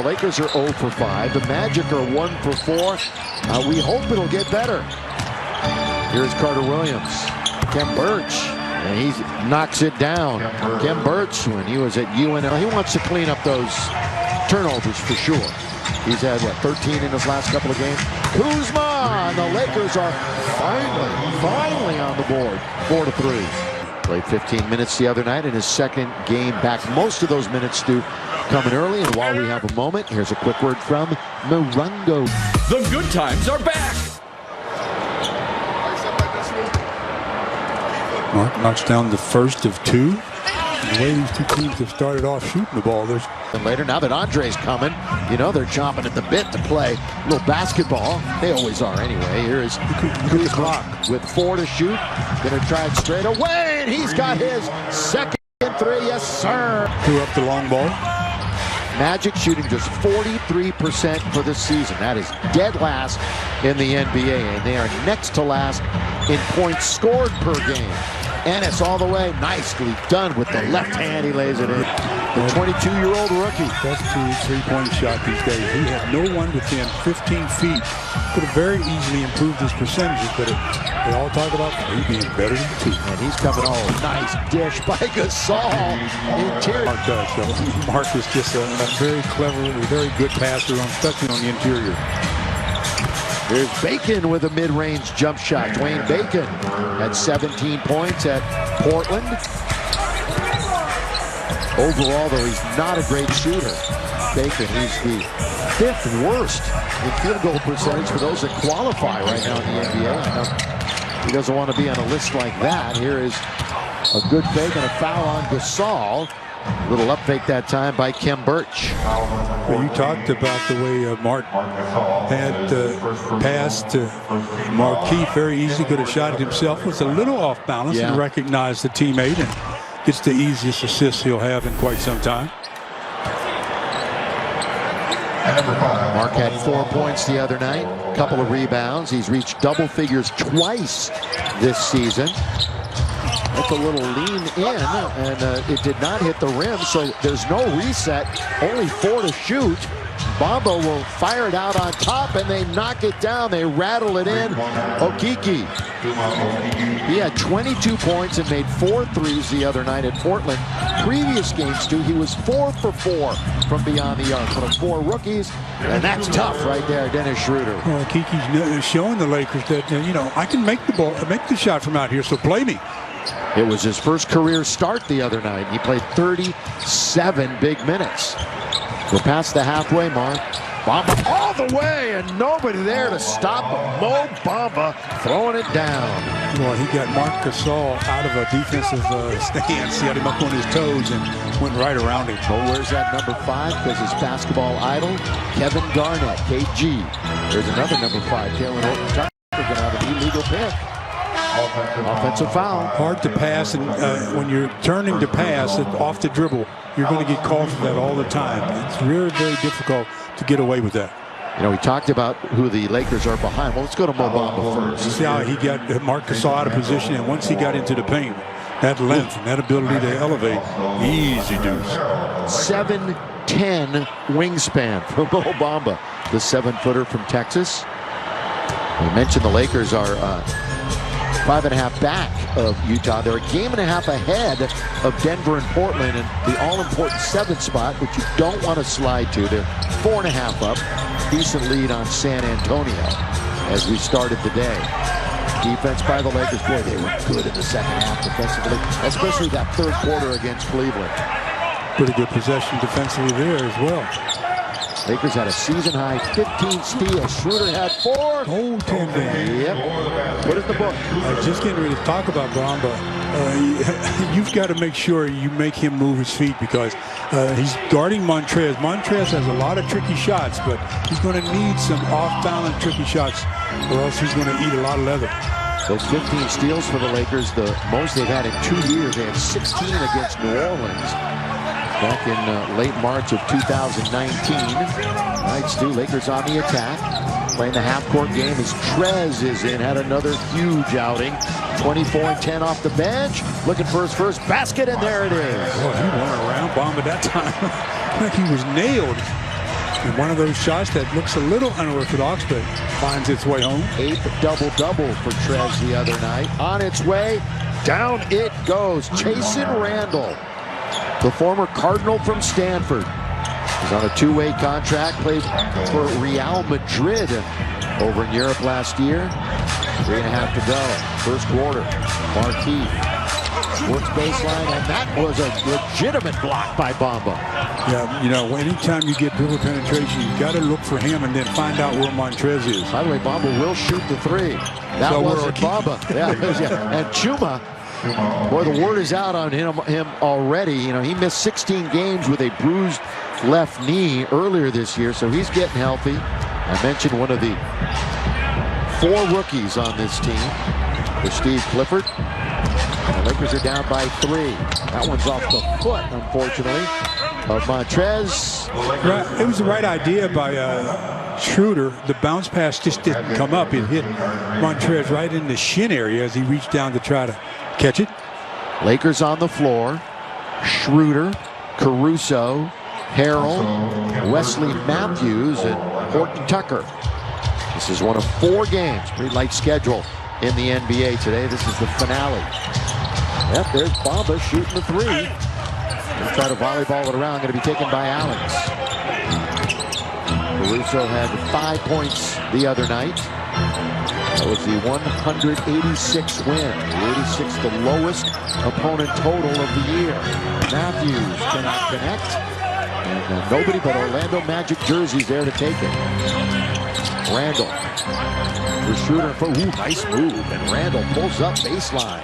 Lakers are 0 for 5. The Magic are 1 for 4. We hope it'll get better. Here's Carter Williams. Khem Birch. And he knocks it down. Khem Birch, when he was at UNL, he wants to clean up those turnovers for sure. He's had, what, 13 in his last couple of games? Kuzma! And the Lakers are finally on the board. 4-3. Played 15 minutes the other night in his second game back. Most of those minutes do coming early. And while we have a moment, here's a quick word from Morongo. The good times are back. Mark knocks down the first of 2. The way these two teams have started off shooting the ball, there's... And later, now that Andre's coming, you know, they're chomping at the bit to play a little basketball. They always are anyway. Here is Kuzma with 4 to shoot. Gonna try it straight away, and he's got his second 3. Yes, sir. Threw up the long ball. Magic shooting just 43% for this season. That is dead last in the NBA, and they are next to last in points scored per game. Ennis all the way, nicely done with the left hand. He lays it in. The 22-year-old rookie. Best 3-point shot these days. He had no one within 15 feet. Could have very easily improved his percentages, but they all talk about he being better than 2. And he's coming all nice dish by Gasol. Interior. Mark does, though. Mark is just a very clever, very good passer, especially on the interior. Here's Bacon with a mid-range jump shot. Dwayne Bacon had 17 points at Portland. Overall, though, he's not a great shooter. Bacon, he's the 5th worst in field goal percentage for those that qualify right now in the NBA. I know he doesn't want to be on a list like that. Here is a good fake and a foul on Gasol. A little up fake that time by Khem Birch. Well, you talked about the way Mark had passed to Marquise. Very easy, could have shot it himself. Was a little off balance and recognized the teammate and gets the easiest assist he'll have in quite some time. Mark had 4 points the other night, a couple of rebounds. He's reached double figures twice this season. That's a little lean in, and it did not hit the rim, so there's no reset. Only 4 to shoot. Bamba will fire it out on top, and they knock it down. They rattle it in. Okeke. He had 22 points and made 4 threes the other night at Portland. Previous games, too, he was 4 for 4 from beyond the arc. One of 4 rookies, and that's tough right there, Dennis Schroeder. Well, Okeke's showing the Lakers that, you know, I can make the shot from out here, so play me. It was his first career start the other night. He played 37 big minutes. We're past the halfway mark. Bamba all the way, and nobody there to stop him. Mo Bamba throwing it down. Well, he got Marc Gasol out of a defensive stance. He had him up on his toes and went right around him. But where's that number 5? Because his basketball idol, Kevin Garnett, KG. There's another number 5, Taylor Horton-Tucker, going to have an illegal pick. Offensive foul. Hard to pass, and when you're turning to pass off the dribble, you're going to get called for that all the time. It's very, very difficult to get away with that. You know, we talked about who the Lakers are behind. Well, let's go to Mo Bamba first. See how he got Marc Gasol out of position, and once he got into the paint, that length and that ability to elevate, easy deuce. 7'10" wingspan for Mo Bamba, the 7-footer from Texas. We mentioned the Lakers are 5.5 back of Utah. They're a game and a half ahead of Denver and Portland in the all-important 7th spot, which you don't want to slide to. They're 4.5 up. Decent lead on San Antonio as we started the day. Defense by the Lakers. Boy, they were good in the second half defensively, especially that third quarter against Cleveland. Pretty good possession defensively there as well. Lakers had a season-high 15 steals. Schroeder had 4. Oh, 10 man. Yep. What is the book? Just getting ready to talk about Bamba. You've got to make sure you make him move his feet because he's guarding Montrez. Montrez has a lot of tricky shots, but he's going to need some off-balance tricky shots or else he's going to eat a lot of leather. Those 15 steals for the Lakers, the most they've had in 2 years. They had 16 against New Orleans back in late March of 2019. Night Stu, Lakers on the attack. Playing the half-court game as Trez is in. Had another huge outing. 24 and 10 off the bench. Looking for his first basket, and there it is. Boy, he went around Bamba that time. Like he was nailed. And one of those shots that looks a little unorthodox, but finds its way home. 8th double-double for Trez the other night. On its way, down it goes. Chasing Randall, the former Cardinal from Stanford. He's on a 2-way contract, played for Real Madrid over in Europe last year. 3.5 to go. First quarter. Marquis works baseline, and that was a legitimate block by Bamba. Yeah, you know, anytime you get dribble penetration, you've got to look for him and then find out where Montrez is. By the way, Bamba will shoot the 3. That So wasn't Bamba. Yeah, and Chuma, boy, the word is out on him already. You know, he missed 16 games with a bruised left knee earlier this year, so he's getting healthy. I mentioned one of the 4 rookies on this team for Steve Clifford. And the Lakers are down by 3. That one's off the foot, unfortunately, of Montrez. Right, it was the right idea by Schroeder. The bounce pass just didn't come up. It hit Montrez right in the shin area as he reached down to try to catch it. Lakers on the floor. Schroeder, Caruso, Harrell, Wesley Matthews, and Horton Tucker. This is one of 4 games. Pretty light schedule in the NBA today. This is the finale. Yep, there's Bamba shooting the 3. He'll try to volleyball it around. Going to be taken by Alex. Caruso had 5 points the other night. That was the 186 win. The 86th, the lowest opponent total of the year. Matthews cannot connect. And nobody but Orlando Magic jerseys there to take it. Randall. The shooter for, nice move. And Randall pulls up baseline.